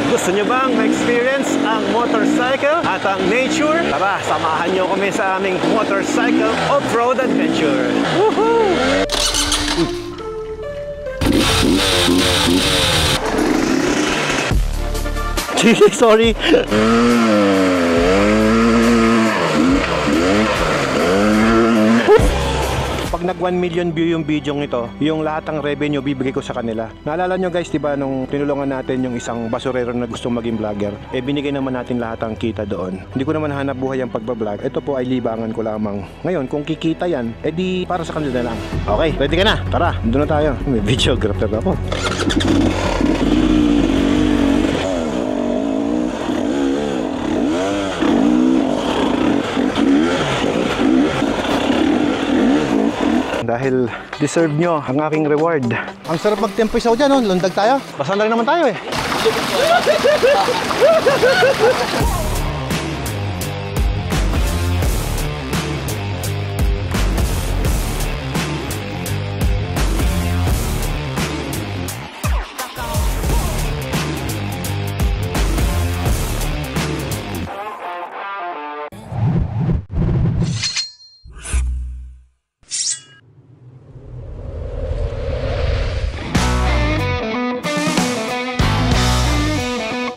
Gusto nyo bang ma-experience ang motorcycle at ang nature? Tara, samahan nyo kami sa aming motorcycle off-road adventure. Woohoo! Sorry. Pag nag 1 million view yung video ito, yung lahat ng revenue bibigay ko sa kanila. Naalala nyo guys, diba nung tinulungan natin yung isang basurero na gustong maging vlogger, binigay naman natin lahat ang kita doon. Hindi ko naman hanap buhay ang pagbablog. Ito po ay libangan ko lamang. Ngayon, kung kikita yan, di para sa kanila na lang. Okay, ready ka na? Tara, doon na tayo. May videographer ako. Dahil deserve nyo ang aking reward. Ang sarap magtempisaw dyan, no? Lundag tayo. Basta na rin naman tayo eh.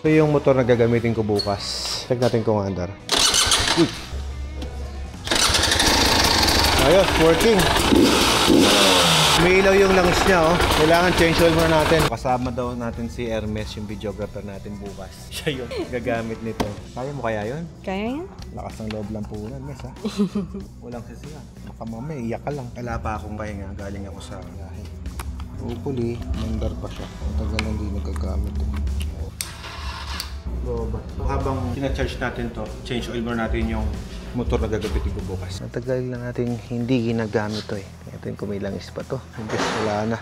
Ito yung motor na gagamitin ko bukas. Check natin kung andar. Ayos, working. May ilaw yung langis niya, oh. Kailangan change oil muna natin. Kasama daw natin si Hermes, yung videographer natin bukas. Siya yung gagamit nito. Kaya mo kaya yun? Kaya yan? Lakas ng loob lang po nun, Mes, ha? Walang sisiyan. Baka mamaya, iyak ka lang. Wala pa akong pahinga. Galing ako sa lahi. Hopefully, mandar pa siya. Ang tagal lang hindi nagagamit. So, habang sina-charge natin to, change oil muna natin yung motor na gagamitin ko bukas. Matagal na natin hindi ginagamit to eh. Ito kung may langis pa to. Hindi, wala na.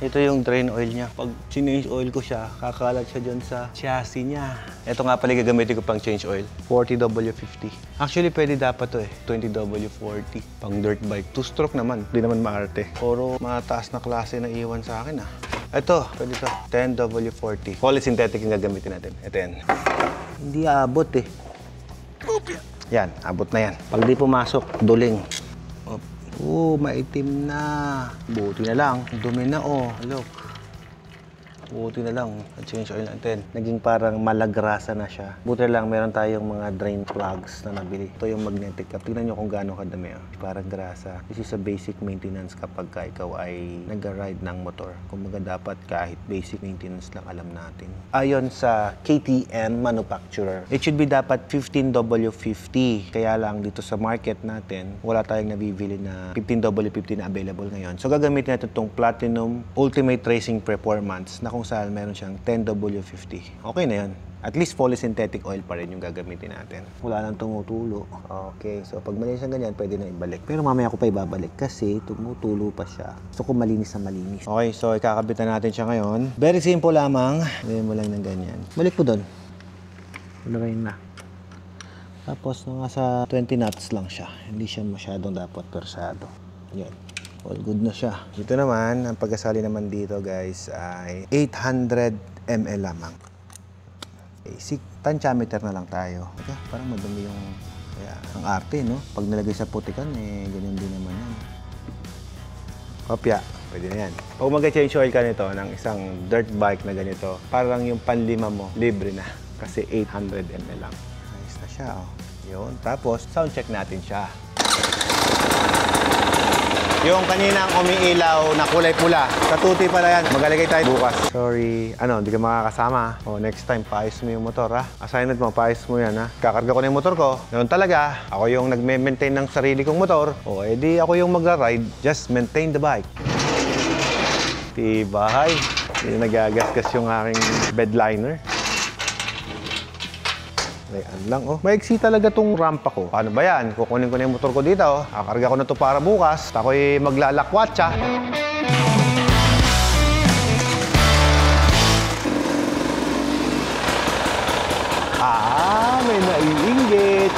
Ito yung drain oil niya. Pag change oil ko siya, kakalat siya dyan sa chassis niya. Ito nga pala gagamitin ko pang change oil. 40W50. Actually, pwede dapat to eh. 20W40. Pang dirt bike. 2-stroke naman. Hindi naman maarte. Puro mataas na klase na iwan sa akin ah. Ito, pwede to. 10W40. Polysynthetic yung gagamitin natin. Ito yan. Hindi aabot eh. Yan, abot na yan. Pag di pumasok, duling. Maitim na. Buti na lang. Dumi na oh. Look. Buti na lang. Change oil natin. Naging parang malagrasa na siya. Buti na lang, meron tayong mga drain plugs na nabili. Ito yung magnetic cap. Tignan nyo kung gaano kadami. Oh. Parang grasa. This is a basic maintenance kapag ikaw ay nag-ride ng motor. Kumbaga dapat kahit basic maintenance lang alam natin. Ayon sa KTM manufacturer, it should be dapat 15W50. Kaya lang dito sa market natin, wala tayong nabibili na 15W50 na available ngayon. So gagamitin natin itong Platinum Ultimate Racing Performance na kung saan meron siyang 10W50. Okay na yan. At least polysynthetic oil pa rin yung gagamitin natin. Wala nang tumutulo. Okay, so pag malinis ang ganyan, pwede na ibalik. Pero mamaya ko pa ibabalik kasi tumutulo pa siya. So kung malinis na malinis. Okay, so ikakabitan natin siya ngayon. Very simple lamang. Gawin mo lang ng ganyan. Balik po doon. Ularayin na. Tapos nasa 20 knots lang siya. Hindi siya masyadong dapat persado. Yan. All good na siya. Dito naman, ang pagkasali naman dito guys ay 800 ml lamang. Basic tensiometer na lang tayo. Ika, parang madumi yung ang arte, no? Pag nalagay sa putikan, ganyan din naman yan. Kopya, pwede na yan. Pag mag-change oil ka nito ng isang dirt bike na ganito, parang yung panlima mo, libre na. Kasi 800 ml lang. Ayos na siya, oh. Yun. Tapos, sound check natin siya. Yung kaninang umiilaw na kulay pula, sa tuti pala yan. Magaligay tayo bukas. Sorry, hindi ka makakasama. Next time, paayos mo yung motor, ha? Assignment mo, paayos mo yan, ha? Kakarga ko na yung motor ko. Noon talaga, ako yung nag-maintain ng sarili kong motor. Edi ako yung magra-ride. Just maintain the bike. Tibay. Hindi nagagasgas yung aking bedliner. Ayan lang, oh. Maiksi talaga tong rampa ko. Paano ba yan? Kukunin ko na yung motor ko dito, oh. Kakarga ko na to para bukas. Ako'y maglalakwatsa. May naiinggit.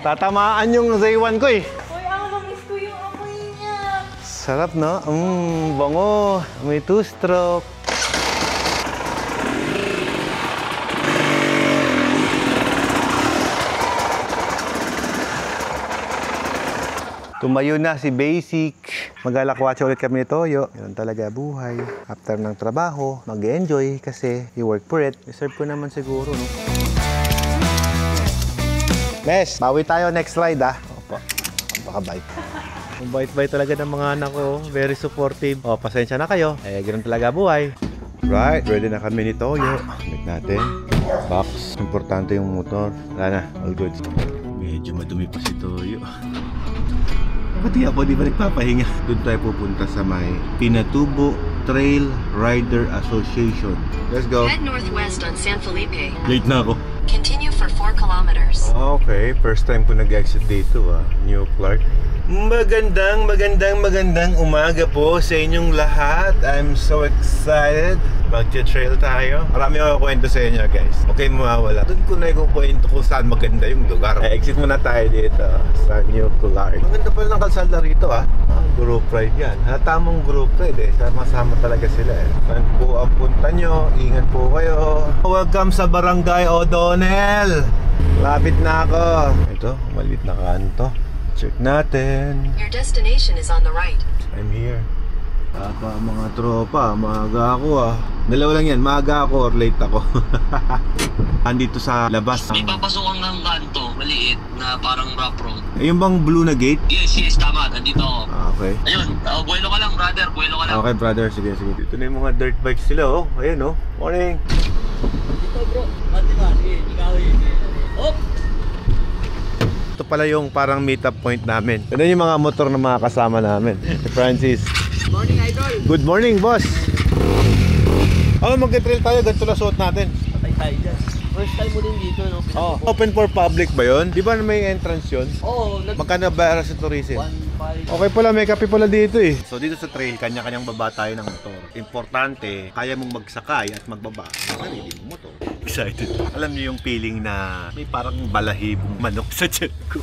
Tatamaan yung Z1 ko, eh. Uy, ako, mamiss ko yung ako. Sarap, no? Bango. May two-stroke. Tumayo na si Basic. Mag-alakwatsa ulit kami ni Toyo. Yun talaga buhay. After ng trabaho, mag-enjoy kasi you work for it. Deserve ko naman siguro, no? Mes, bawi tayo next ride, ah. Opo. Baka-bite. Ang bait-bait talaga ng mga anak ko. Very supportive. O, pasensya na kayo. Ganoon talaga buhay. Right, ready na kami ni Toyo. Check natin. Box. Importante yung motor. Wala na, all good. Medyo madumi pa si Toyo. Pati ako, di ba nagpapahinga? Doon tayo pupunta sa may Pinatubo Trail Rider Association. Let's go. Head northwest on San Felipe. Late na ako. Continue for 4 kilometers. Okay, first time ko nag-exit dito, New Clark. Magandang umaga po sa inyong lahat. I'm so excited. Mag-trail tayo. Marami ako kwento sa inyo, guys. Okay, mawawala. Doon ko na ikukwento kung saan maganda yung lugar. Exit muna tayo dito sa New Clark. Maganda pala ng kalsada rito, Group ride yan. Tamang group ride, Sama-sama talaga sila, Saan po ang punta nyo? Ingat po kayo. Welcome sa Barangay O'Donnell. Lapit na ako. Ito, maliit na kanto. Check natin. Your destination is on the right. I'm here. Mga tropa, maaga ako, Dalawa lang yan, maaga ako or late ako. Andito sa labas. May papasukan ng kanto, maliit, na parang rough road. Yung bang blue na gate? Yes, tama. Nandito ako. Okay. Ayun, buwelo ka lang, brother. Buwelo ka lang. Okay, brother. Sige. Dito na yung mga dirt bikes sila, Ayun, Morning. Dito, bro. Mati ka. Sige, ikaw Op! Ito pala yung parang meet-up point namin. Ito yung mga motor na mga kasama namin. Si Francis. Morning, idol. Good morning, boss. Mag-trail tayo. Ganito na suot natin. Patay tayo dyan. First time mo din dito, no? Open for public ba yun? Di ba may entrance yun? Oo. Magkano ba sa tourism? 1.5. Okay pala, may kape pala dito So dito sa trail, kanya-kanyang baba tayo ng motor. Importante, kaya mong magsakay at magbaba sa sarili mong motor. Excited. Alam niyo yung feeling na may parang balahibong manok sa tiyan ko.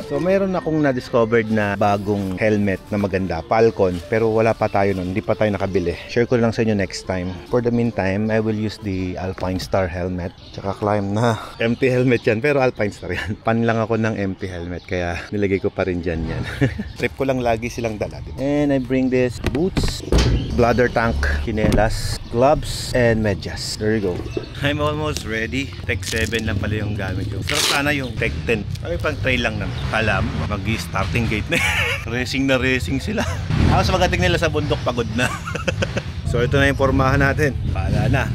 So mayroon akong na-discovered na bagong helmet na maganda, Falcon, pero wala pa tayo nun, hindi pa tayo nakabili. Share ko lang sa inyo next time. For the meantime, I will use the Alpine Star helmet. Tsaka climb na. Empty helmet yan, pero Alpine Star yan. Pan lang ako ng empty helmet, kaya nilagay ko pa rin dyan yan. Trip ko lang lagi silang dala. And I bring this boots, bladder tank, chinelas, gloves, and medyas. There you go. I'm almost ready. Tech 7 lang pala yung gamit yung. Pero sana yung Tech 10. Ay, pang trail lang naman. Alam, mag-starting gate na. Racing sila. Sa magating nila sa bundok, pagod na. So ito na yung pormahan natin. Pala na.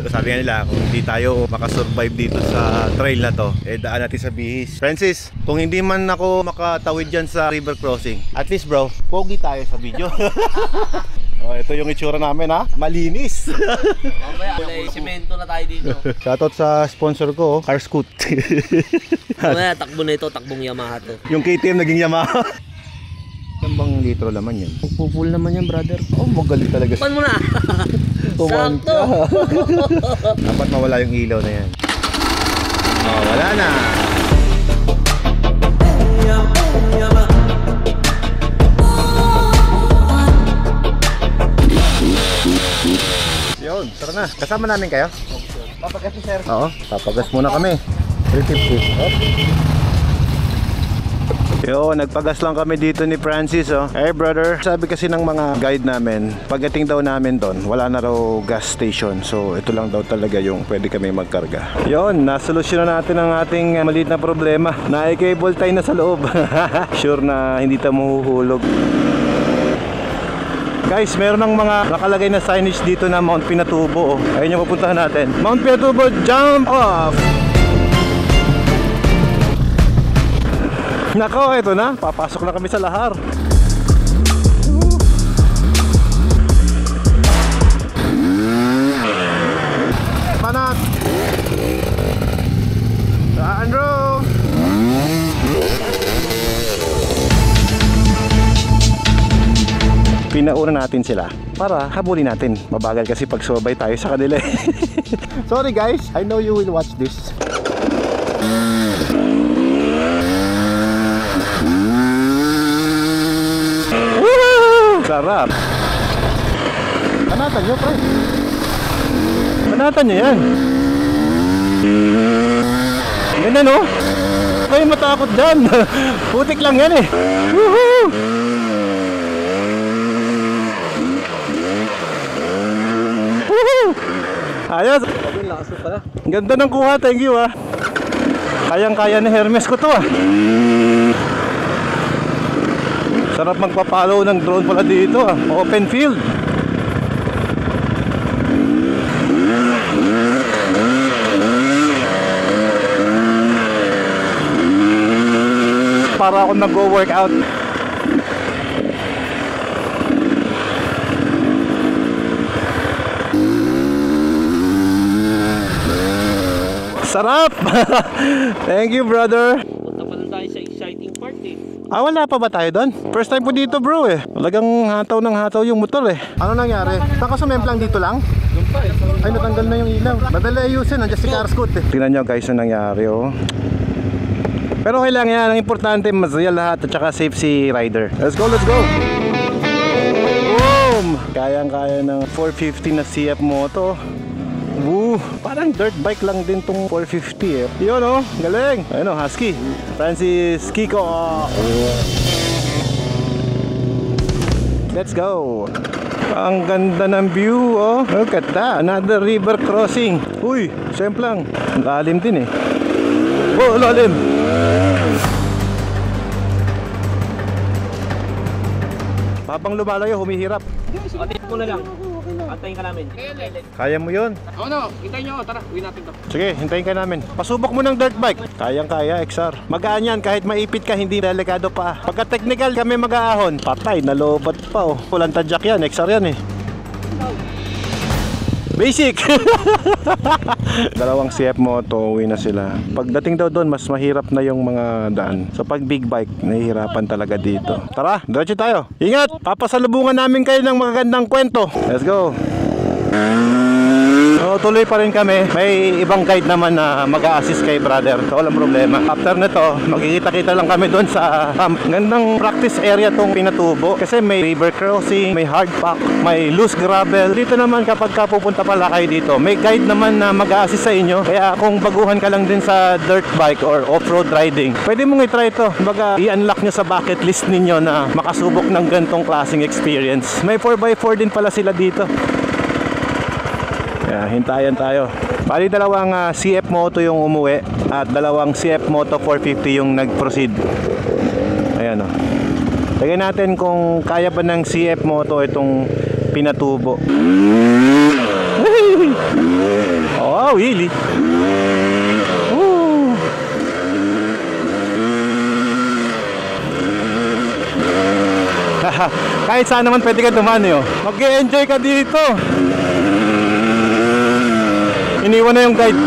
Sabi nga nila, kung hindi tayo makasurvive dito sa trail na to, daan natin sa bihis. Francis, kung hindi man ako makatawid dyan sa river crossing, at least bro, pogi tayo sa video. Ito yung itsura namin, malinis. Mamaya, simento na tayo dito. Shoutout sa sponsor ko, Car Scoot. Mamaya, takbo na ito, takbong Yamaha to. Yung KTM naging Yamaha. Ang bang litro naman yan? Pupul naman yan, brother. Magaling talaga siya. Pan mo na! Sakto! Dapat mawala yung ilaw na yan. Wala na. Yun, tara na. Kasama namin kayo? Papagas ni sir. Oo, papagas muna kami. 350. Yo, nagpagas lang kami dito ni Francis, Hey brother, sabi kasi ng mga guide namin, pagdating daw namin doon, wala na raw gas station. So ito lang daw talaga yung pwede kami magkarga. Yon, nasolusyon na natin ang ating maliit na problema. Na-cable tie na sa loob. Sure na hindi tayo mahuhulog. Guys, meron ng mga nakalagay na signage dito na Mount Pinatubo. Ayun yung pupuntahan natin. Mount Pinatubo, jump off! Nako, ito na. Papasok na kami sa lahar. Panat! Andrew! Pinauna natin sila para habulin natin. Mabagal kasi pag sumabay tayo sa kanila. Sorry guys, I know you will watch this. Sarap. Banatan nyo, pre. Banatan nyo yan. Ganyan, no? Huwag kayo matakot dyan. Putik lang yan eh. Woohoo! Woohoo! Ayos. Ang ganda ng kuha. Thank you, ah. Kayang-kaya ni Hermes ko to, ah. Sarap magpapalo ng drone pala dito, ah. Open field. Para ako nag-workout. Sarap! Thank you, brother. Punta pa lang tayo sa exciting part eh. Ah, wala pa ba tayo doon? First time po dito, bro, eh. Talagang hataw ng hataw yung motor, eh. Ano nangyari? Saan ka sumemplang dito lang? Doon pa eh. Ay, natanggal na yung ilaw. Madali ayusin, nandiyan si Carscoot, eh. Tingnan nyo, guys, yung nangyari, oh. Pero okay lang yan. Ang importante, masaya lahat at saka safe si rider. Let's go, let's go! Boom! Kayang-kaya ng 450 na CF Moto. Woo! Parang dirt bike lang din tong 450 eh. Yun, oh, galing! Ayun, oh, Husky Francis Kiko. Let's go! Ang ganda ng view, oh. Look at that, another river crossing. Uy, siyempre lang. Ang lalim din eh. Oh, lalim! Habang lumalayo, humihirap. Atin mo na lang. Antayin ka namin. Kaya mo yun? Oo no, hintayin nyo. Tara, uwi natin to. Sige, hintayin ka namin. Pasubok mo ng dirt bike. Kayang-kaya, XR. Magaan yan, kahit maipit ka, hindi delikado pa. Pagka technical kami mag-aahon, patay, nalobat pa, oh. Walang tadyak yan, XR yan eh. Basic! Dalawang CF Moto, uwi na sila. Pagdating daw doon, mas mahirap na yung mga daan. So pag big bike, nahihirapan talaga dito. Tara, diretso tayo. Ingat! Papasalubungan namin kayo ng magagandang kwento. Let's go! So tuloy pa rin kami. May ibang guide naman na mag-a-assist kay brother. So walang problema. After nito, magkikita-kita lang kami doon sa gandang practice area tong Pinatubo. Kasi may river crossing, may hard pack, may loose gravel. Dito naman kapag ka pupunta pala kayo dito, may guide naman na mag-a-assist sa inyo. Kaya kung baguhan ka lang din sa dirt bike or off-road riding, pwede mong i-try ito. Baga i-unlock nyo sa bucket list ninyo na makasubok ng gantong klaseng experience. May 4x4 din pala sila dito. Hintayan tayo. Bali dalawang CF Moto yung umuwi at dalawang CF Moto 450 yung nag-proceed. Ayan o. Lagyan natin kung kaya ba ng CF Moto itong Pinatubo. Oh, really? Kahit saan naman pwede ka dumaan eh. Mag-e-enjoy ka dito. Iniwan na yung guide.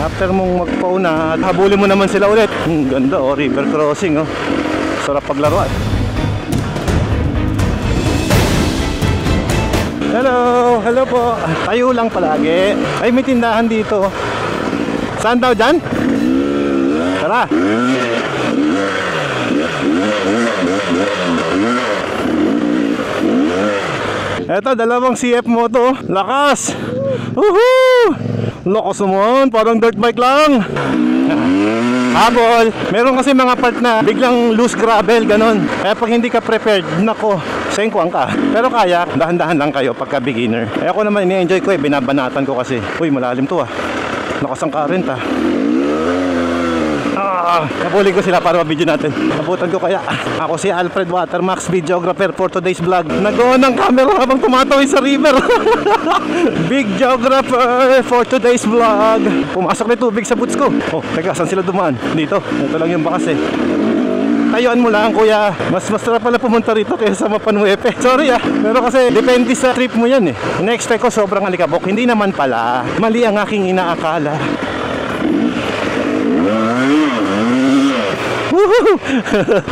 After mong magpauna, habulin mo naman sila ulit. Ganda, oh, river crossing, oh. Sarap paglaruan. Hello, hello po. Tayo lang palagi. Ay, may tindahan dito. Saan daw dyan? Tara. Eto, dalawang CF Moto. Lakas. Woohoo! Lakas naman, parang dirt bike lang. Habol. Meron kasi mga part na biglang loose gravel, ganon. Kaya pag hindi ka prepared, nako, sengkwang ka. Pero kaya, dahan-dahan lang kayo pagka beginner. Eh ako naman, ini-enjoy ko eh, binabanatan ko kasi. Uy, malalim to ah. Lakas ang current ah. Napuli ko sila para ma-video natin. Nabutan ko kaya. Ako si Alfred Watermax, videographer for today's vlog. Nag-on ang camera habang tumatawid sa river. Big geographer for today's vlog. Pumasok na tubig sa boots ko. Oh, teka, saan sila dumaan? Dito. Ito lang yung bakas eh. Tayuan mo lang kuya. Mas masarap pala pumunta rito kaysa sa Mapanuepe. Sorry ah. Pero kasi depende sa trip mo yan eh. Next ko sobrang alikabok. Hindi naman pala. Mali ang aking inaakala.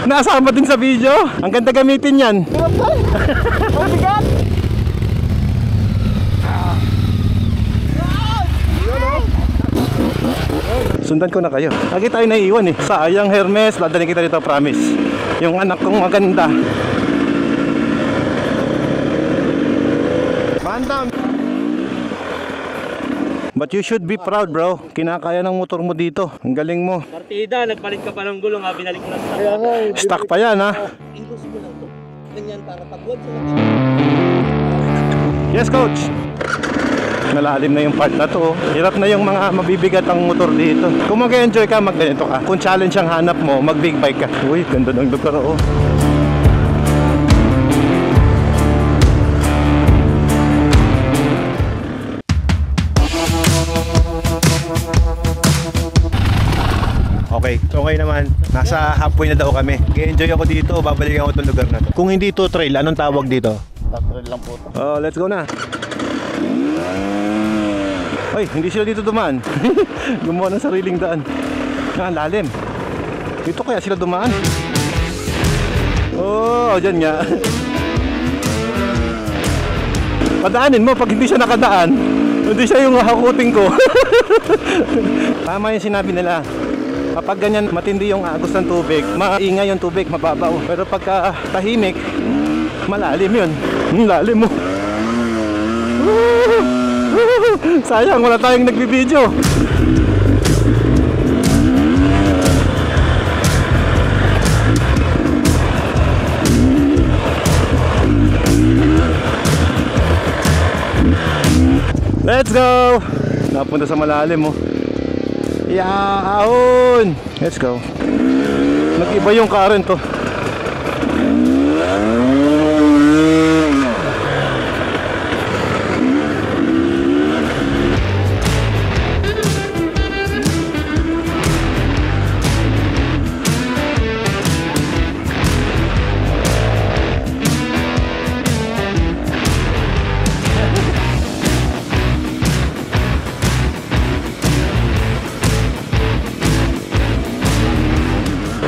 Nasama din sa video. Ang ganda gamitin yan. Sundan ko na kayo. Lagi tayo naiiwan eh. Sayang Hermes, dadalhin kita dito, promise. Yung anak kong maganda. Bandam. But you should be proud, bro. Kinakaya ng motor mo dito. Ang galing mo. Partida, nagpalit ka pa ng gulong ha, binalik ko lang sa Stock pa yan, ha? Ingos mo lang to. Ganyan para pag-wad sa Yes, coach. Malalim na yung part na to. Hirap na yung mga mabibigat ang motor dito. Kung mag-enjoy ka, mag-ganito ka. Kung challenge ang hanap mo, mag-big bike ka. Uy, ganda ng lugar, oh. Okay naman. Nasa halfway na daw kami. Enjoy ako dito, babalikan ako itong lugar na to. Kung hindi to trail, anong tawag dito? Trail lang po to. Oh, let's go na. Ay, hindi sila dito dumaan. Gumawa ng sariling daan. Ah, lalim. Dito kaya sila dumaan? Oh, dyan nga. Padaanin mo pag hindi siya nakadaan. Hindi siya yung hakuting ko. Tama yung sinabi nila. Kapag ganyan matindi yung agos ng tubig, maingay yung tubig, mababaw. Pero pagka tahimik, malalim yun. Lalim mo. Sayang, wala tayong nagbibideo. Let's go! Napunta sa malalim mo. Yaon! Let's go. Nag-iba yung current to.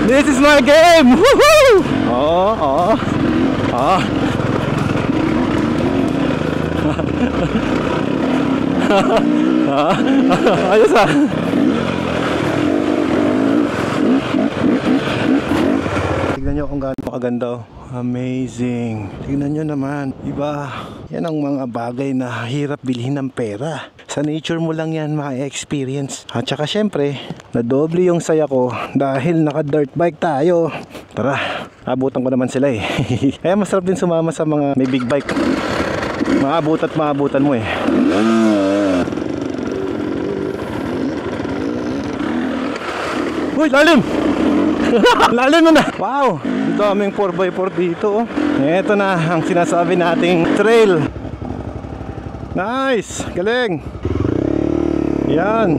This is my game! Woohoo! Oh. Ayos ah. Tignan nyo kung gaano kaganda oh. Amazing. Tignan nyo naman. Diba? Yan ang mga bagay na hirap bilhin ng pera. Sa nature mo lang yan ma-experience. At saka syempre, nadoble yung saya ko dahil naka-dirt bike tayo. Tara, abutan ko naman sila eh. Kaya masarap din sumama sa mga may big bike. Maabot at maabutan mo eh. Uy, lalim! Lalim na! Wow! Daming 4x4 dito oh. Ito na ang sinasabi nating trail. Nice! Galing! Yan!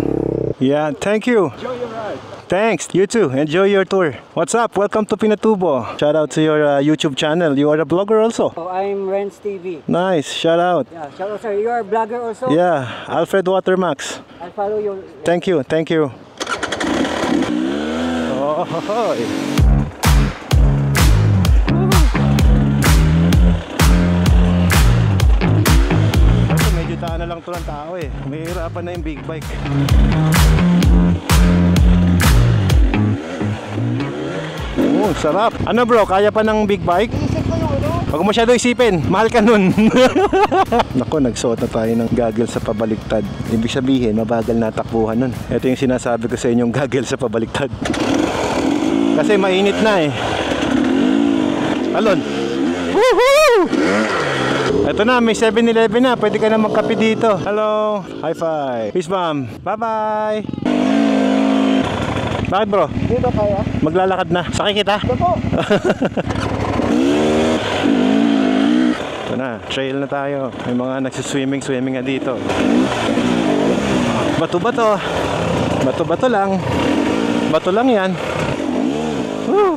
Yan, thank you! Enjoy your ride. Thanks! You too! Enjoy your tour! What's up? Welcome to Pinatubo! Shout out to your YouTube channel. You are a blogger also? Oh, I'm Renz TV. Nice! Shout out! Yeah, shout out, sir. You are a blogger also? Yeah! Alfred Watermax. I'll follow you. Thank you! Thank you! Oh, medyo taan na lang to ng tao eh. May hirapan na yung big bike. Oh, sarap. Ano bro, kaya pa ng big bike? Huwag mo masyado isipin, mahal ka nun. Nako, nagsuot na tayo ng gaggle sa pabaliktad. Ibig sabihin, mabagal na takbuhan nun. Ito yung sinasabi ko sa inyong gaggle sa pabaliktad. Kasi mainit na eh. Alon. Woohoo! Ito na, may 7-Eleven na. Pwede ka na magkape dito. Hello. High five. Peace bomb. Bye-bye. Bakit bro? Dito kaya? Maglalakad na. Sakay kita? Ito. Ito na, trail na tayo. May mga nagsiswimming nga dito. Bato-bato. Bato-bato lang. Bato lang yan. Woo!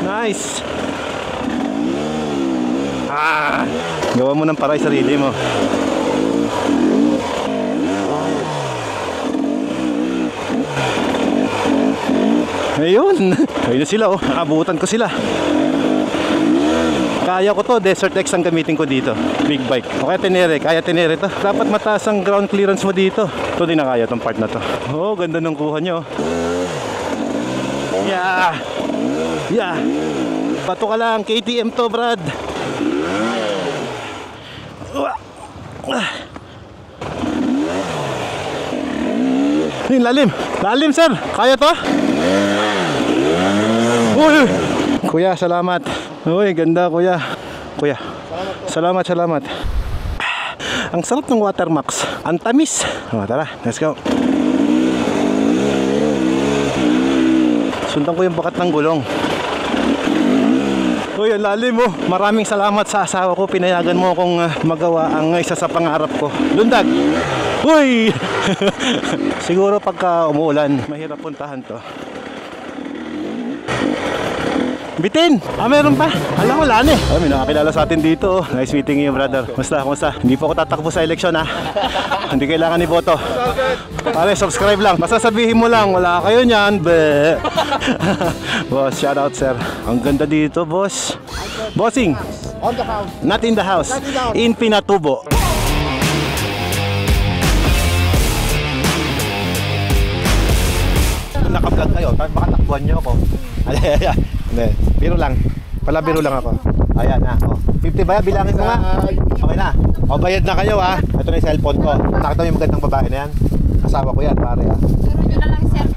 Nice. Ah! Gawa mo ng paray sarili mo. Ayun. Ayun na sila oh. Nakabutan ko sila. Kaya ko to, Desert X ang gamitin ko dito. Big bike. Okay, Tenere. Kaya Tenere to. Dapat mataas ang ground clearance mo dito. Ito din na kaya tong part na to. Oh, ganda ng kuha nyo. Yeah. Yeah. Bato ka lang. KTM to, Brad. Yung lalim. Lalim, sir. Kaya to? Uy. Kuya, salamat. Uy, ganda, kuya. Kuya. Salamat, salamat. Ang sarap ng Watermax. Ang tamis. Oh, tara, let's go. Sundan ko yung bakat ng gulong. Uy, ang lalim mo. Maraming salamat sa asawa ko. Pinayagan mo akong magawa ang isa sa pangarap ko. Lundag! Uy! Siguro pagka umuulan, mahirap puntahan to. Bitin! Meron pa? Alam, wala na eh. May nakakilala sa atin dito. Nice meeting you, brother. Kumusta? Hindi po ako tatakbo sa eleksyon, ha? Hindi kailangan ni boto. Pare, subscribe lang. Basta sabihin mo lang, wala kayo niyan. Be. Boss, shout out, sir. Ang ganda dito, boss. Bossing. On the house. Not in the house. In Pinatubo. Naka-vlog kayo, baka takbuhan nyo ako. Hindi, biro lang. Palabiro lang ako. Ayan na, oh. 50 ba? Bilangin ko nga. Okay na. O, bayad na kayo, ha. Ito na yung cellphone ko. Nakita mo yung magandang babae na yan? Asawa ko yan, pare, ha.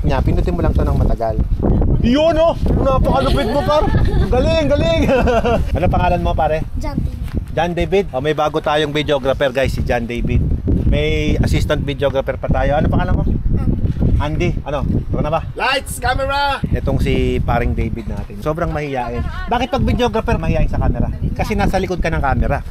Nya, pinutin mo lang to ng matagal. Yun, oh! Napakalupit mo, par. Galing, galing. Ano pangalan mo, pare? John David. Oh, may bago tayong videographer, guys, si John David. May assistant videographer pa tayo. Ano pangalan mo? Andy, ano? Tara na ba? Lights, camera! Itong si paring David natin. Sobrang mahihain. Bakit pag videographer mahihain sa camera? Kasi nasa likod ka ng camera.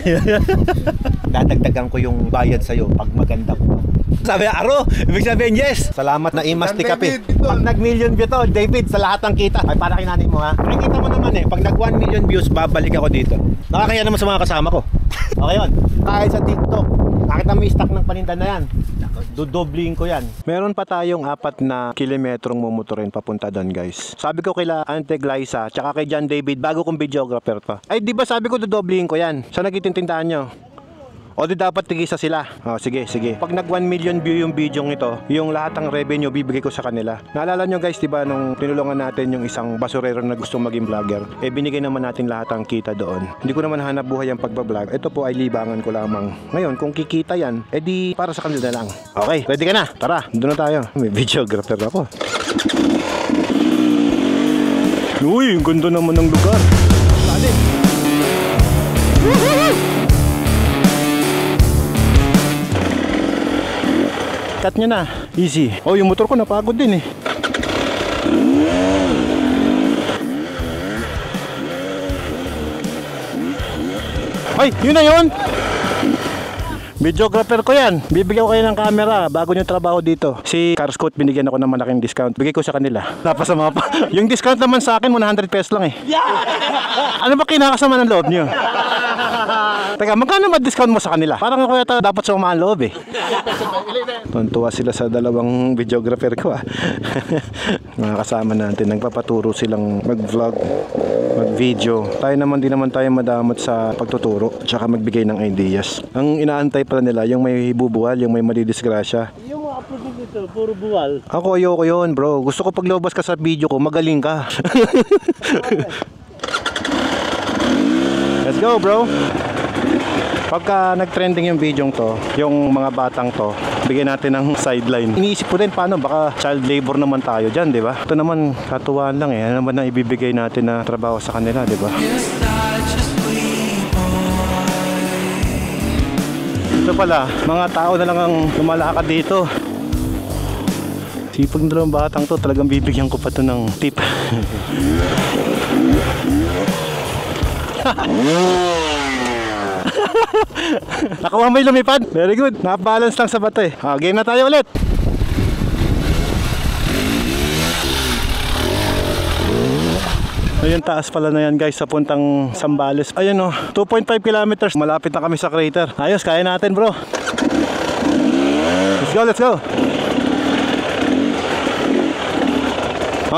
Dadagdagan ko yung bayad sa'yo pag maganda ko. Sabi, Aro, ibig sabihin, yes! Salamat na imas ni Kape. Pag nag-million view to, David, sa lahat ng kita. Ay, para kinanay mo, ha? Nakikita mo naman eh, pag nag-1 million views, babalik ako dito. Nakakaya naman sa mga kasama ko. Okay yun. Kahit sa TikTok, nakita mo yung stock ng paninda na yan. Dodoblihin ko yan. Meron pa tayong 4 na kilometrong mumotorin papunta doon, guys. Sabi ko kila Ante Glyza, tsaka kay John David, bago kong videographer to. Ay, di ba sabi ko dodoblihin ko yan? Saan nagtitintindahan nyo? O di dapat tigisa sila. O sige, sige. Pag nag 1 million view yung video ito, yung lahat ng revenue bibigay ko sa kanila. Naalala nyo, guys, diba nung tinulungan natin yung isang basurero na gustong maging vlogger, eh binigay naman natin lahat ng kita doon. Hindi ko naman hanap buhay ang pagbablog. Ito po ay libangan ko lamang. Ngayon, kung kikita yan, eh di para sa kanila lang. Okay, ready ka na? Tara, doon na tayo. May videographer ako. Uy, ang ganda naman ng lugar. Lalim. Cut nyo na. Easy. Oh, yung motor ko napagod din eh. Ay, yun na yun. Videographer ko yan. Bibigyan ko kayo ng camera bago yung trabaho dito. Si Car Scout, binigyan ako ng malaking discount. Bigay ko sa kanila. Tapos sa mga pa. Yung discount naman sa akin, 100 pesos lang eh. Ano ba kinakasama ng loob nyo? Teka, magkano ma-discount mo sa kanila? Parang ako yata dapat sumama ang loob eh. Tuntua sila sa dalawang videographer ko ah. Mga kasama natin, nagpapaturo silang mag-vlog, mag-video. Tayo naman, di naman tayo madamot sa pagtuturo tsaka magbigay ng ideas. Ang inaantay pala nila, yung may bubuwal, yung may madidisgrasya. Yung mga upload dito, puro buwal. Ako ayoko yun, bro. Gusto ko pag lumabas ka sa video ko, magaling ka. Let's go, bro. Pagka nag-trending yung video to, yung mga batang to, bigyan natin ng sideline. Iniisip ko din paano, baka child labor naman tayo dyan, di ba? Ito naman, katuwaan lang eh. Ano naman na ibibigay natin na trabaho sa kanila, di ba? Ito pala, mga tao na lang ang lumalakad dito. Sipag na lang batang to, talagang bibigyan ko pa to ng tip. Nakuha mo yung lumipad. Very good. Na-balance lang sa bato eh. Game na tayo ulit. Ayun, taas pala na yan guys, sa puntang Zambales. Ayun oh, 2.5 kilometers. Malapit na kami sa crater. Ayos, kaya natin bro. Let's go, let's go.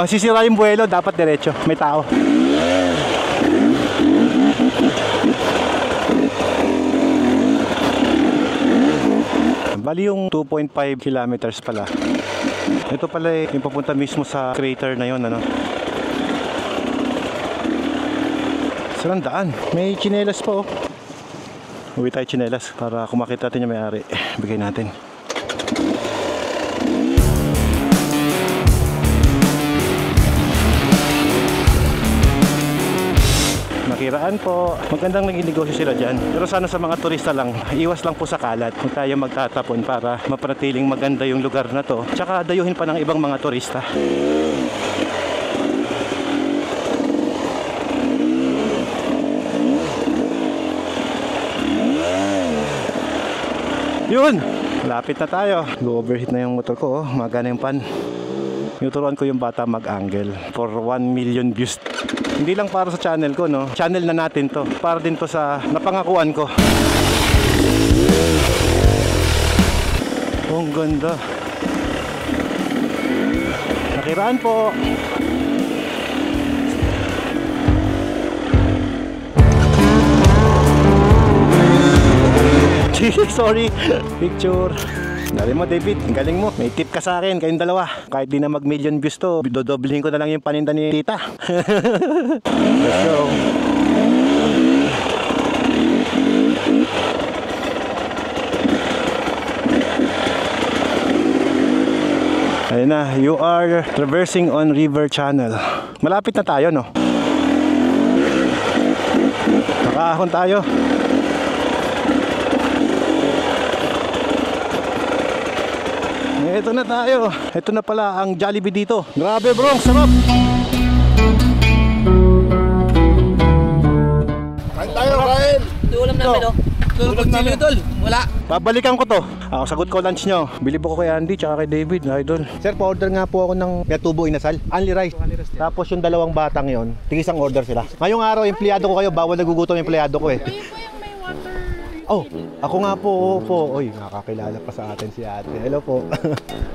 Sisira yung buwelo, dapat diretso. May tao. Bali yung 2.5 kilometers pala. Ito pala yung papunta mismo sa crater na yun, ano. Sarang daan. May tsinelas pa, oh. Uwi tayo tsinelas para kung makita natin yung may-ari, bigay natin. Nakiraan po. Magandang naging negosyo sila dyan. Pero sana sa mga turista lang, iwas lang po sa kalat. Kung tayo magtatapon para mapanatiling maganda yung lugar na to. Tsaka dayuhin pa ng ibang mga turista. Yun! Lapit na tayo. Go-overheat na yung motor ko, oh. Magana yung pan. Tinuturuan ko yung bata mag-angle for 1 million views. Hindi lang para sa channel ko, no? Channel na natin to. Para din to sa napangakuan ko. Oh, ang ganda. Nakiraan po. Sorry. Picture. Dali mo, David, ang galing mo. May tip ka sa akin, kayong dalawa. Kahit di na mag-million views to, dodoblihin ko na lang yung paninda ni tita. Let's go. Ayun na, you are traversing on River Channel. Malapit na tayo, no? Nakaahon tayo. Ito na tayo. Ito na pala ang Jollibee dito. Grabe bro, ang sarap. Kain tayo, kain! Ito ulam namin, oh. Tulog namin, idol. Wala. Babalikan ko to. Ako, sagot ko lunch nyo. Bilib ako kay Andy tsaka kay David, idol. Sir, pa-order nga po ako ng Yatubo Inasal. Only rice. Tapos yung dalawang batang yon, tigisang order sila. Ngayong araw, empleyado ko kayo. Bawal nagugutom yung empleyado ko eh. Oh, ako nga po, opo. Oy, nakakilala pa sa atin si ate. Hello po.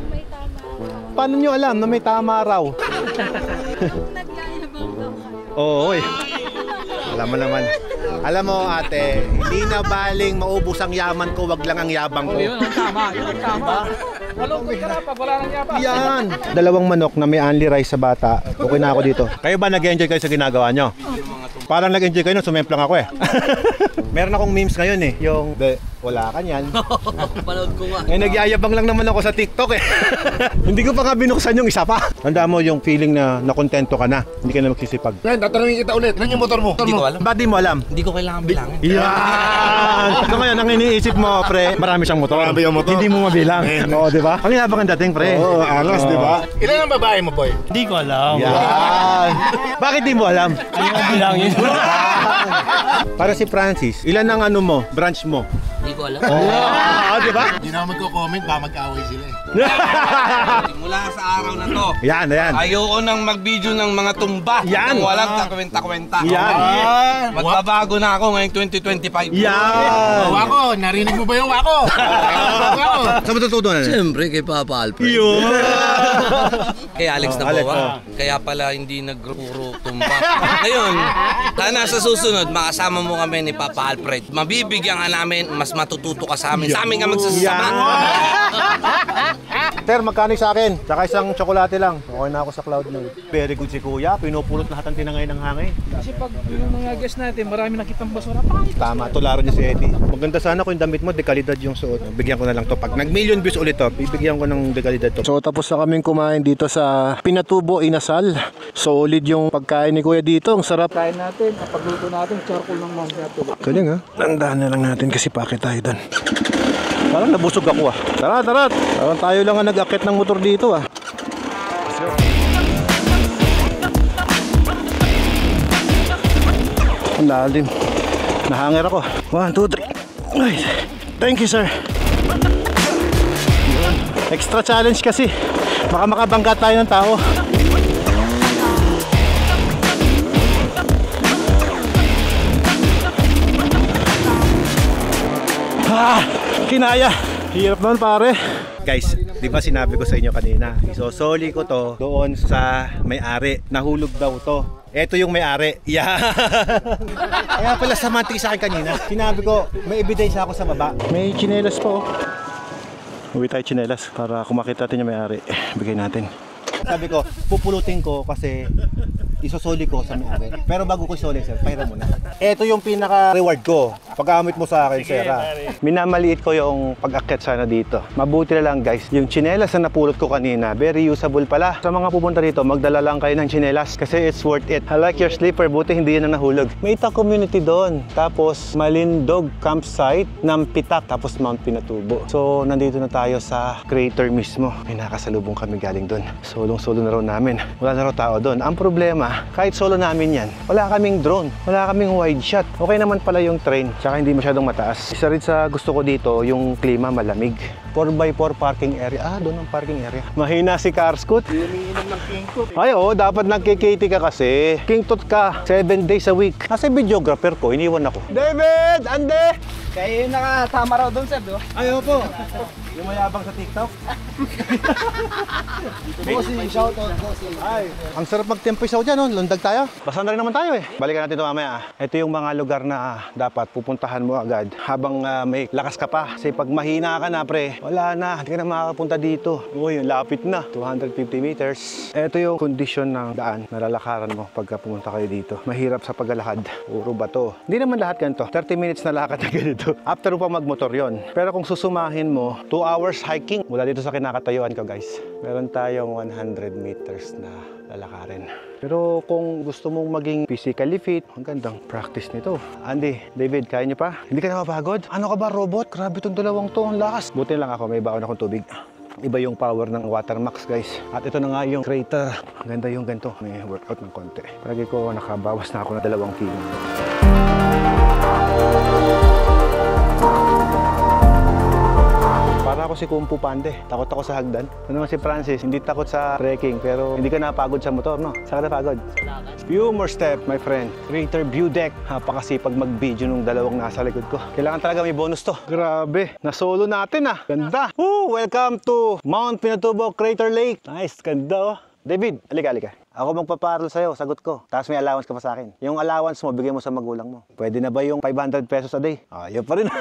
May tama. Paano nyo alam na may tama raw? Nagyayabang daw kayo. Oo, oy. Alam mo naman. Alam mo ate, hindi na baling maubos ang yaman ko, wag lang ang yabang ko. Yun ang tama. Yun ang tama. Malungkot ka na pag wala nang yabang. Yan! Dalawang manok na may only rice sa bata. Okay na ako dito. Kayo ba nag-enjoy kayo sa ginagawa nyo? Parang nag-enjoy kayo nun, sumemplang ako eh. Meron akong memes ngayon eh. Yung, wala ka niyan. Panood ko nga. Ngayon nagyayabang lang naman ako sa TikTok eh. Hindi ko pa nga binuksan yung isa pa. Tanda mo yung feeling na nakontento ka na. Hindi ka na magsisipag. Ngayon, tatanungin kita ulit. Ilan yung motor mo? Hindi ko alam. Ba't di mo alam? Hindi ko kailangan bilangin. Yan! So ngayon, ang iniisip mo, pre, marami siyang motor. Marami yung motor. Hindi mo mabilang. Oo, di ba? Ang yabang ang dating, pre. Oo, angas, di ba? Ilan ang babae mo, boy? Hindi ko alam. Yan! Bakit di mo alam? Ayaw bilangin. Para si Francis, ilan ang ano mo, branch mo? Hindi ko alam. Di ba? Hindi na magko-comment, ba mag-away sila eh. Mula sa araw na to, Yan, yan. ayoko nang mag-video ng mga tumba Yan. ng walang kakwenta-kwenta. Yan. Magbabago na ako ngayong 2025. Yan! Wako, narinig mo ba yung wako? Wako. Saan mo tutunan? Siyempre kay Papa Alfred. Yun! Kay Alex na Alex, bawa. Kaya pala hindi nagpuro tumba. Ngayon, sana sa susunod, makasama mo kami ni Papa Alfred. Mabibigyan ka namin, mas matututo ka sa amin. Sa amin ka magsasama. Sir, magkano sa akin? Tsaka isang tsokolate lang. Okay na ako sa Cloud9. Very good si Kuya. Pinupulot lahat ang tinangay ng hangin. Kasi pag yung mga guests natin, marami nakitang basura. Pangit. Tama, tularo niya si Eddie. Maganda sana kung yung damit mo, dekalidad yung suot. Bigyan ko na lang to. Pag nag-million views ulit to, bibigyan ko ng dekalidad to. So tapos na kaming kumain dito sa Pinatubo Inasal. Solid yung pagkain ni Kuya dito. Ang sarap. Kain natin, pagluto natin, charcoal ng Mount Yatubo. Galing ha? Tandaan na lang natin kasi pakit tayo doon. Parang nabusog ako ah. Tara, tara. Parang tayo lang ang nag-akit ng motor dito ah. Ang lalim. Nahanger ako. 1, 2, 3. Ay, thank you sir. Extra challenge kasi. Baka makabangga tayo ng tao. Ah, kinaya. Hirap naman pare. Guys, di ba sinabi ko sa inyo kanina, isosoli ko to doon sa may-ari. Nahulog daw to. Ito yung may-ari. Yeah. Kaya pala samantik sa akin kanina. Sinabi ko, may ebidensya ako sa baba. May tsinelas po. Uwi tayo tsinelas para kumakita natin yung may-ari. Bigay natin. Sabi ko, pupulutin ko kasi isosoli ko sa may-ari. Pero bago ko isoli, sir, pahiram mo na. Ito yung pinaka-reward ko. Pagkamit mo sa akin, sir. Minamaliit ko yung pag-akyat sana dito. Mabuti na lang, guys. Yung tsinelas na napulot ko kanina, very usable pala. Sa mga pupunta dito, magdala lang kayo ng tsinelas kasi it's worth it. I like your slipper, buti hindi yan na nahulog. May Ita community doon. Tapos, Malindog campsite ng Pitak. Tapos, Mount Pinatubo. So, nandito na tayo sa crater mismo. May nakasalubong kami galing doon. Solong-solo na raw namin. Wala na raw tao doon. Ang problema, kahit solo namin yan, wala kaming drone, wala kaming wide shot. Okay naman pala yung train, tsaka hindi masyadong mataas. Isa rin sa gusto ko dito, yung klima malamig. 4x4 parking area. Doon ang parking area. Mahina si Carscoot. Umiinom ng King Tut. Ay, oo, dapat nagkikiti ka kasi. King Tut ka, 7 days a week. Kasi videographer ko, iniwan ako. David! Ande! Kaya yung nakasama raw doon, sir, di ba? Ay, opo. Yung mayabang sa TikTok. Ay, ang sarap magtempisaw dyan, no? Lundag tayo. Basta na rin naman tayo eh. Balikan natin ito mamaya. Ito yung mga lugar na dapat pupuntahan mo agad habang may lakas ka pa. Kasi pag mahina ka na, pre, wala na. Hindi ka na makakapunta dito. Uy, yung lapit na. 250 meters. Ito yung kondisyon ng daan na lalakaran mo pagka pumunta kayo dito. Mahirap sa paglalakad. Puro bato. Hindi naman lahat ganito. 30 minutes na lakad na ganito. After pa magmotor yon. Pero kung susumahin mo, 2 hours hiking mula dito sa kinakatayuan ko, guys. Meron tayong 100 meters na lalakarin. Pero kung gusto mong maging physically fit, ang gandang practice nito. Andy, David, kaya niyo pa? Hindi ka na mapagod? Ano ka ba, robot? Grabe itong dalawang to, ang lakas. Buti lang ako, may baon akong tubig. Iba yung power ng Watermax, guys. At ito na nga yung crater. Ang ganda yung ganito. May workout ng konti. Palagi ko nakabawas na ako ng 2 kilo. Para ako si Kung Fu Pande. Takot ako sa hagdan. Ano naman si Francis, hindi takot sa trekking pero hindi ka napagod sa motor, no? Saan ka napagod? Few more step, my friend. Crater view deck. Napakasipag mag-video nung 2 nasa likod ko. Kailangan talaga may bonus to. Grabe. Na-solo natin ah. Ganda. Welcome to Mount Pinatubo Crater Lake. Nice. Ganda oh. David, alika. Ako magpaparol sa'yo, sagot ko. Tapos may allowance ka pa sa akin. Yung allowance mo, bigay mo sa magulang mo. Pwede na ba yung 500 pesos a day? Ayaw pa rin.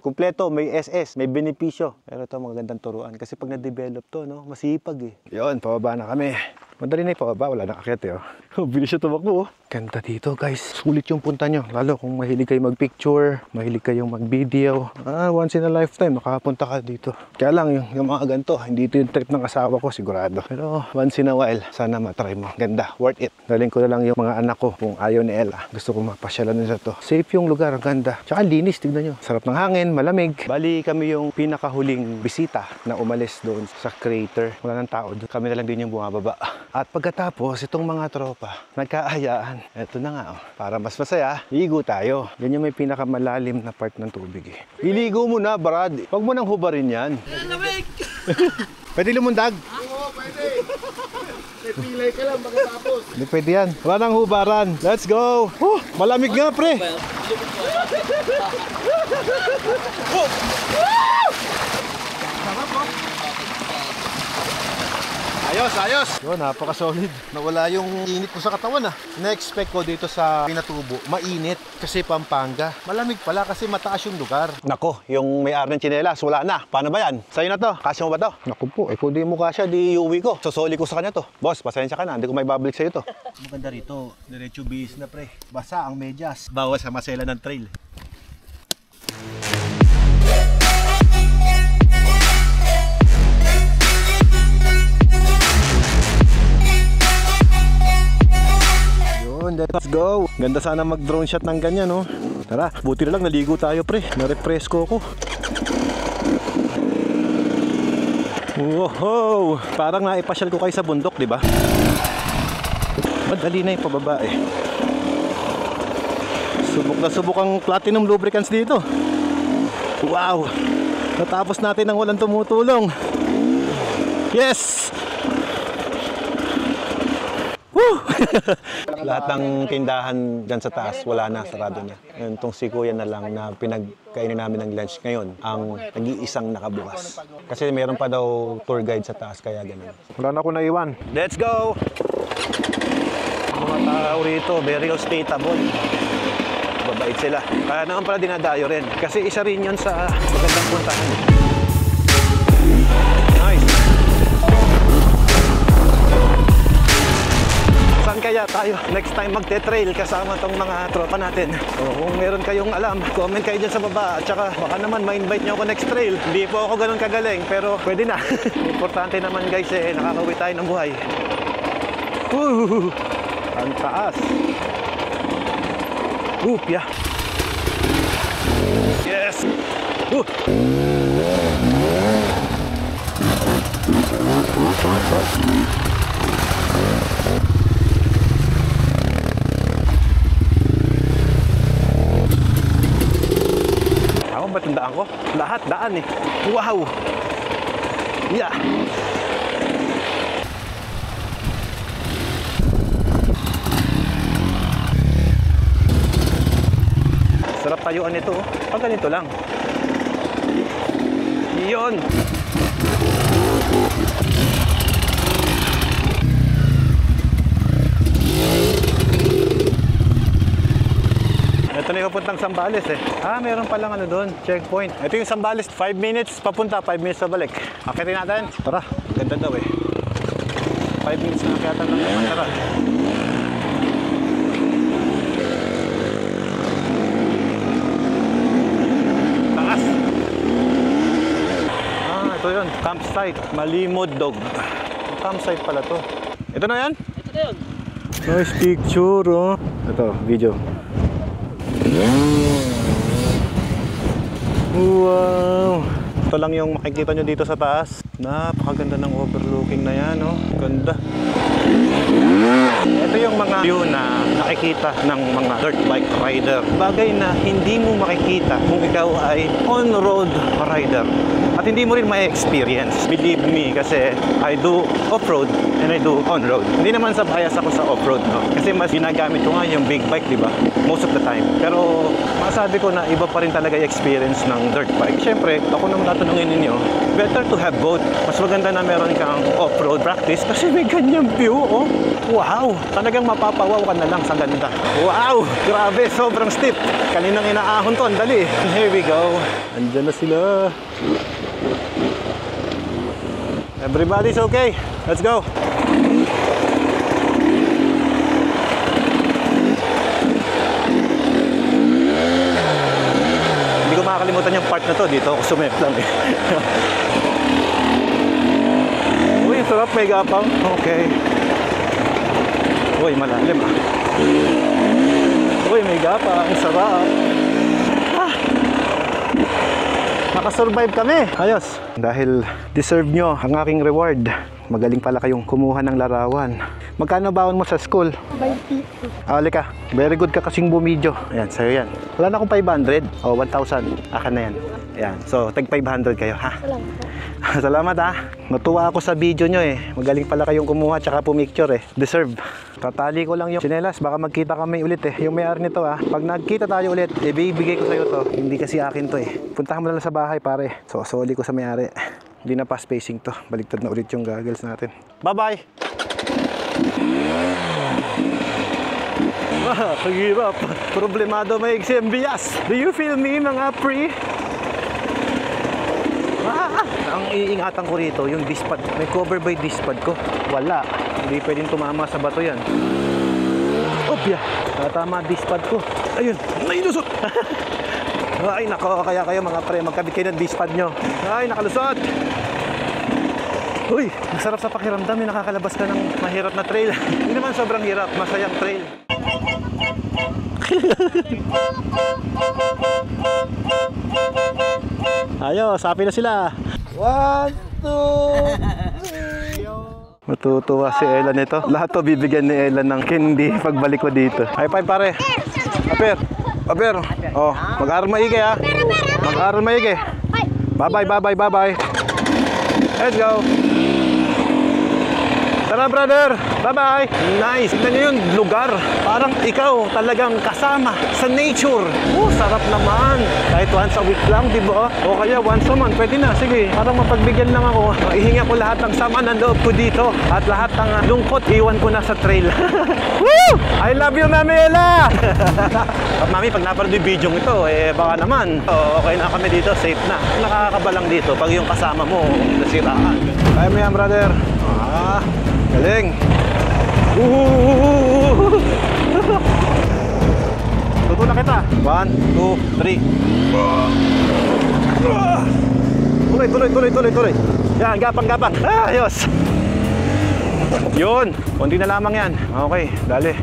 Kumpleto, may SS, may benepisyo. Pero ito magandang turuan kasi pag na-develop to, no, masipag eh. Yun, pababa na kami. Madali na yung pababa, wala na akit eh. Bilis siya tumakbo oh. Ganda dito guys. Sulit yung punta nyo. Lalo kung mahilig kayo mag-picture, mahilig kayong mag-video. Once in a lifetime, makapunta ka dito. Kaya lang yung mga ganito, hindi ito yung trip ng asawa ko, sigurado. Pero once in a while, sana matry mo. Ganda, worth it. Daling ko na lang yung mga anak ko kung ayaw ni Ella. Gusto ko mapasyalan nila to. Safe yung lugar, ganda. Tsaka linis, tignan nyo. Sarap ng hangin, malamig. Bali kami yung pinakahuling bisita na umalis doon sa crater. Wala nang tao doon. Kami na lang din yung bumababa. At pagkatapos, itong mga tropa, nagkaayaan. Eto na nga, oh. Para mas masaya, ligo tayo. Yan yung may pinakamalalim na part ng tubig eh. Iligo mo na, Brad. Huwag mo nang hubarin yan. Pwede lumundag? Oo, pwede. Pilay ka lang pagkatapos. Hindi pwede yan. Wala nang hubaran. Let's go. Malamig nga, pre. Ayos. Yun, napaka-solid. Nawala yung init ko sa katawan ah. Na-expect ko dito sa Pinatubo, mainit kasi Pampanga. Malamig pala kasi mataas yung lugar. Nako, yung may-ari ng tsinelas, wala na. Paano ba yan? Sa'yo na to. Kasya mo ba to? Naku po, kung di mo kasya, di iuwi ko. Sosoli ko sa kanya to. Boss, pasensya ka na. Hindi ko may babalik sa'yo to. Maganda rito. Diretso bihis na pre. Basa ang medyas. Bawal sa masela ng trail. Let's go! Ganda sana mag-drone shot ng ganyan, no? Tara, buti na lang naligo tayo, pre. Na-refresco ko. Wow! Parang naipasyal ko kayo sa bundok, di ba? Madali na yung pababa, eh. Subok na subok ang platinum lubricants dito. Wow! Natapos natin ang walang tumutulong. Yes! Woo! Lahat ng tindahan dyan sa taas, wala na, sarado na. Yun, tong si Kuya na lang na pinagkainin namin ng lunch ngayon, ang nag-iisang nakabukas. Kasi meron pa daw tour guide sa taas, kaya ganun. Wala na ako naiwan. Let's go! Mga tao rito, very hospitable. Babait sila. Kaya naman pala dinadayo rin. Kasi isa rin yun sa magandang puntahan. Nice! Saan kaya tayo next time magte-trail kasama tong mga tropa natin? O, kung meron kayong alam, comment kayo dyan sa baba. At saka baka naman ma-invite nyo ako next trail. Hindi po ako ganun kagaling pero pwede na. Importante naman guys nakakauwi tayo ng buhay. Ang taas. Yeah. Yes. Tama ba itong daan ko? Lahat daan eh. Wow. Yeah. Sarap tayuan nito. Pag ganito lang. Yun. Ito na yung papuntang Zambales eh. Meron palang ano doon, checkpoint. Ito yung Zambales, 5 minutes papunta, 5 minutes pabalik. Akitin natin. Tara, ganda daw eh. 5 minutes na akitan lang naman, tara. Ito yun, campsite, Malimod Dog. Campsite pala to. Ito na yan? Ito na yun. Nice picture, oh. Ito, video. Wow! Ito lang yung makikita nyo dito sa taas. Napakaganda ng overlooking na yan, oh. Ganda. Ito yung mga view na nakikita ng mga dirt bike rider. Bagay na hindi mo makikita kung ikaw ay on-road rider. At hindi mo rin ma-experience. Believe me, kasi I do off-road and I do on-road. Hindi naman sa bias ako sa off-road, no? Kasi mas ginagamit ko nga yung big bike, di ba? Most of the time. Pero masabi ko na iba pa rin talaga yung experience ng dirt bike. Siyempre, ako naman tatanungin ninyo, better to have both. Mas maganda na meron kang off-road practice kasi may ganyang view, oh. Wow! Talagang mapapawaw ka na lang sa ganda. Wow! Grabe, sobrang steep. Kaninang inaahon to, ang dali. Here we go. Andyan na sila. Everybody's okay. Let's go. Hindi ko makakalimutan yung part na to. Dito ako sumeplang eh. Uy, sarap, may gapang. Okay. Uy, malalim ah. Uy, may gapang. Sarap. Nakasurvive kami. Ayos. Dahil deserve nyo ang aking reward. Magaling pala kayong kumuha ng larawan. Magkano baon mo sa school? 20. Halika. Very good ka kasing bumidyo. Ayan, sa'yo yan. Wala na akong 500. O, 1,000. Akin na yan. Ayan. So, tag 500 kayo, ha? Salamat. Salamat, ha? Natuwa ako sa video nyo, eh. Magaling pala kayong kumuha tsaka pumicture, eh. Deserve. Tatali ko lang yung tsinelas. Baka magkita kami ulit, eh. Yung may-ari nito, ha? Pag nagkita tayo ulit, ibibigay ko sa'yo to. Hindi kasi akin to, eh. Puntahan mo na lang sa bahay, pare. So, soli ko sa may-ari. Hindi na pa spacing to. Baliktad na ulit yung goggles natin. Bye-bye! Kagirap. Problemado may exam bias. Do you feel me, mga pre? Ang iingatan ko rito, yung disc pad. May cover by disc pad ko. Wala. Hindi pwedeng tumama sa bato yan. Opya! Tama disc pad ko. Ayun! Nailusot! Ay, nako. Kaya kayo mga pre, magkabit kayo ng disc pad nyo. Ay, nakalusot! Uy! Masarap sa pakiramdam. Yung nakakalabas ka ng mahirap na trail. Hindi naman sobrang hirap. Masayang trail. Ayo, sapi na sila. 1, 2, 3. Matutuwa si Ella nito. Lahat to bibigyan ni Ella ng candy pagbalik ko dito. High five, pare. Paper. Paper. Oh, mag-aaral maigi, ha. Mag-aaral maigi. Bye-bye, bye-bye, bye-bye. Let's go. Tara, brother! Bye-bye! Nice! Tignan nyo yun, lugar. Parang ikaw talagang kasama sa nature. Sarap naman. Kahit once a week lang, di ba? O kaya once a month, pwede na. Sige, parang mapagbigyan lang ako. Ihinga ko lahat ng sama ng loob ko dito. At lahat ng lungkot, iwan ko na sa trail. Woo! I love you, Mami Ella! Mami, pag napanood yung video ito, baka naman, okay na kami dito, safe na. Nakakabalang dito pag yung kasama mo nasiraan. Kaya mo yan, brother. Galing. Tutulak kita. 1, 2, 3. Tuloy. Yan, gapang. Ayos. Yun. Kunti na lamang yan. Okay, dali.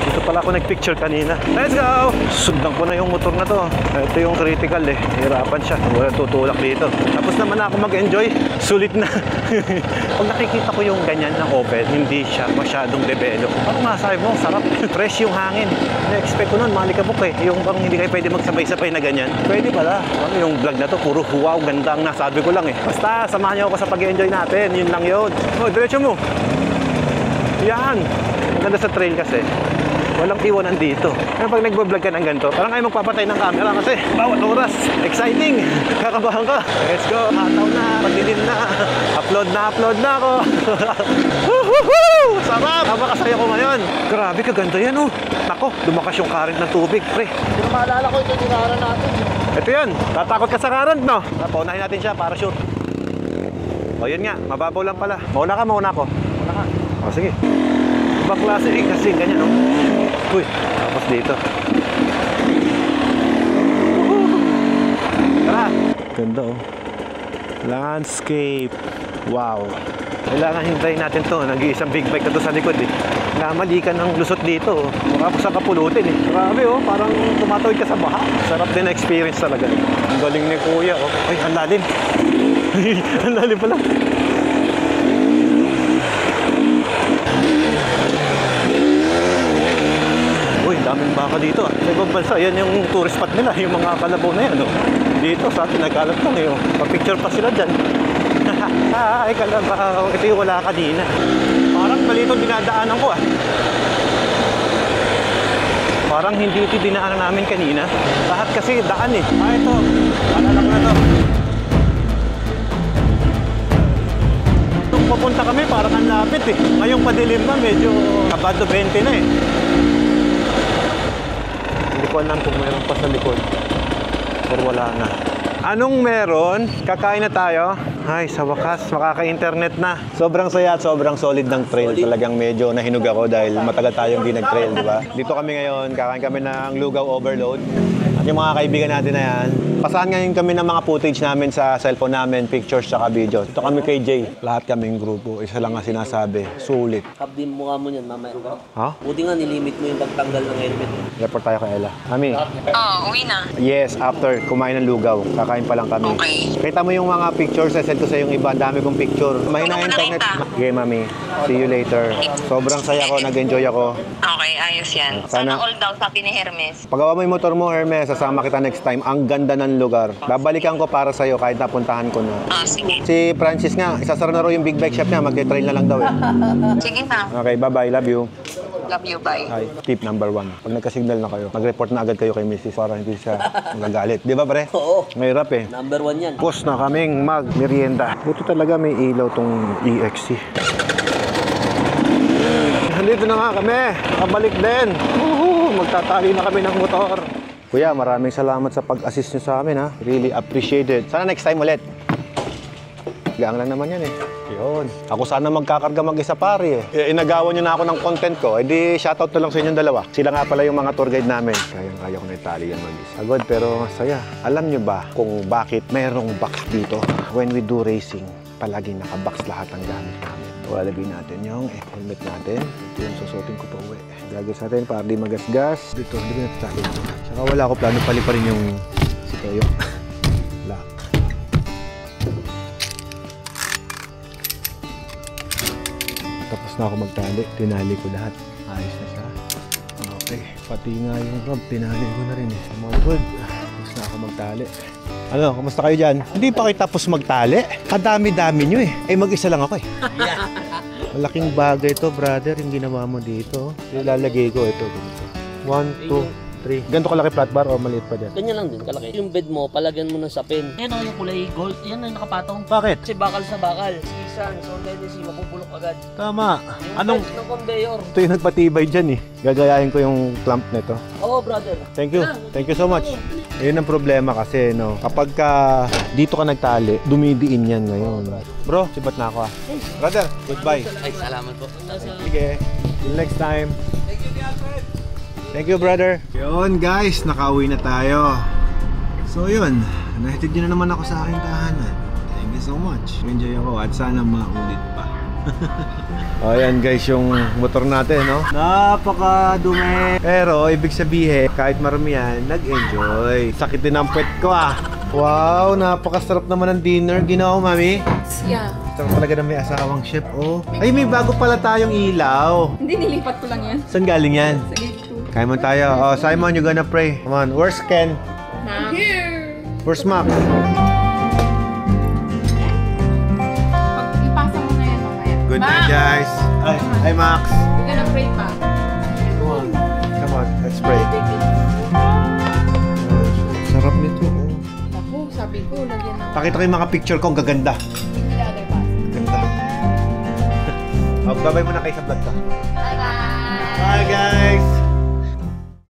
Dito pala ako nagpicture kanina. Let's go! Sundan ko na yung motor na to. Ito yung critical hirapan siya. Wala tutulak dito. Tapos naman ako mag-enjoy. Sulit na. Pag nakikita ko yung ganyan na open, hindi siya masyadong develop. Parang masabi mo, sarap. Fresh yung hangin. Na-expect ko nun, malikabok Yung bang hindi kayo pwede magsabay-sabay na ganyan. Pwede pala. Yung vlog na to, puro wow, ganda ang nasabi ko lang Basta, samahan niyo ako sa pag-enjoy natin. Yun lang yun. Diretso mo. Yan. Ang ganda sa trail kasi. Walang iwanan dito. Kaya pag nag-vlog ka ng ganito, parang ayaw magpapatay ng camera kasi bawat oras, exciting. Kakabahan ka. Let's go. Hataw na. Pagdilim na. Upload na ako. Sarap. Napakasaya ko ngayon. Grabe, kaganda yan Nako, lumakas yung current ng tubig, pre. Pero maalala ko ito nirara natin. Ito yan. Tatakot ka sa current, no? Paunahin natin siya para shoot. O, yun nga. Mababaw lang pala. Mauna ka. Mauna ka. O, sige. Ibang klase kasi ganyan, Uy, tapos dito. Tara! Ganda, Landscape. Wow. Kailangan hintayin natin to. Nag-iisang big bike na to sa likod, Namali ka ng lusot dito, Tapos sa kapulutin, Grabe, Parang tumatawid ka sa baha. Sarap din na experience talaga. Ang galing ni Kuya, Ay, ang lalim. Ang lalim pala. Daming baka dito Sa ibang bansa, yan yung tourist spot nila. Yung mga kalabaw na yan Dito sa atin, nagkalat lang Pa-picture pa sila dyan. Ay, kalabaw. Ito yung wala kanina. Parang mali itong dinadaanan ko Parang hindi ito dinaanan namin kanina. Lahat kasi daan ito. Alalak na to. Nung papunta kami, parang ang lapit Ngayong padilim na, medyo abado 20 na Hindi ko alam kung meron pa sa likod or wala na. Anong meron? Kakain na tayo? Ay, sa wakas, makaka-internet na. Sobrang saya at sobrang solid ng trail. Talagang medyo nahinog ako dahil matagal tayong di nag-trail, di ba? Dito kami ngayon, kakain kami ng Lugaw Overload. At yung mga kaibigan natin na yan, pasahan ngayon kami ng mga footage namin sa cellphone namin, pictures tsaka video. Dito kami kay Jay. Lahat kaming grupo. Isa lang nga sinasabi, sulit. Kabdin mukha mo niyan, mamaya. Ha? Buti nga, nilimit mo yung pagtanggal ng helmet. Report tayo kay Ella. Mami. Uwi na. Yes, after kumain ng lugaw. Kakain pa lang kami. Okay. Kita mo yung mga pictures, send ko sa yung iba. Ang dami kong picture. Mahina yung internet. Okay, Mami. See you later. Sobrang saya ko. Nag-enjoy ako. Okay, ayos yan. Sana all daw, sabi ni Hermes. pagawa mo yung motor mo, Hermes. Sasama kita next time. Ang ganda ng lugar. Babalikan ko para sa'yo kahit napuntahan ko na. Sige. Si Francis nga, isasara na raw yung big bike shop niya. Mag-trail na lang daw Sige na. Okay, bye-bye. Love you. Love you, bye. Hi. Tip number 1. Pag nagka-signal na kayo, mag-report na agad kayo kay Mrs. para hindi siya magagalit. Di ba, pre? Oo. Mahirap Number 1 yan. Pus na kaming mag-merienda. Buti talaga may ilaw tong EXC. Nandito na nga kami. Nakabalik din. Magtatali na kami ng motor. Kuya, maraming salamat sa pag-assist nyo sa amin, Really appreciate it. Sana next time ulit. Gang lang naman yan Yun. Ako sana magkakarga mag-isa pare Inagawan nyo na ako ng content ko. Di shoutout na lang sa inyong dalawa. Sila nga pala yung mga tour guide namin. Kaya ko na itali yan mag-isa. Agad pero masaya. Alam nyo ba kung bakit mayroong box dito? When we do racing, palagi nakabox lahat ang gamit namin. Walagay natin yung helmet natin. Ito yung susutin ko pa uwi. Gagawin natin para di magasgas. Dito, hindi ko natatali ito. Saka wala ako plano pali pa rin yung sitayo. Lock. Tapos na ako magtali. Tinali ko lahat. Ayos na siya. Okay. Pati nga yung rub, tinali ko na rin Mga good. Tapos na ako magtali. Ano, kumusta kayo dyan? Hindi pa kayo tapos magtali? Kadami-dami nyo eh. Eh, mag-isa lang ako eh. Malaking bagay to, brother, yung ginawa mo dito. Ilalagay ko ito. 1, 2, 3. Ganito kalaki flat bar o maliit pa dyan? Ganyan lang din, kalaki. Yung bed mo, palagyan mo ng sapin. Yan o, yung kulay gold. Yan ang nakapatong. Bakit? Kasi bakal sa bakal. Sisan, so tendency, mapupulok agad. Tama. Yung Anong... bed ng conveyor. Ito yung nagpatibay dyan eh. Gagayahin ko yung clamp nito. Oo, brother. Thank you. Thank you so much. Yun ang problema kasi, no? Kapag ka dito ka nagtali, dumidiin yan ngayon. Bro, sibat na ako ah. Brother, goodbye. Ay, salamat po. Sige. Till next time. Thank you, brother. Yun, guys. Nakauwi na tayo. So, yun. Nahatid nyo na naman ako sa aking tahanan. Thank you so much. Enjoy ako at sana maulit pa. O, yan guys, yung motor natin, no? Napakadumi. Pero, ibig sabihin, kahit marami yan, nag-enjoy. Sakit din ang puwet ko, ah. Wow, napakasarap naman ng dinner. Ginawa mo, mami? Yeah. Sarap talaga na may asawang chef, oh. Ay, may bago pala tayong ilaw. Hindi, nilipat ko lang yan. Saan galing yan? Sa gate 2. Kaya mo tayo. Oh, Simon, you gonna pray. Come on. Where's Ken? I'm here. Where's Max? Ipasa mo na yan mamaya. Good night, guys. Hi, Max. We're gonna pray pa. Come on. Come on. Let's pray. Sarap nito, oh. Ako, sabi ko, lagyan ng Pakita ko yung mga picture ko. Ang gaganda. other pass. Ganda. Magbabay mo na kayo sa vlog ka. Bye-bye. Bye, guys.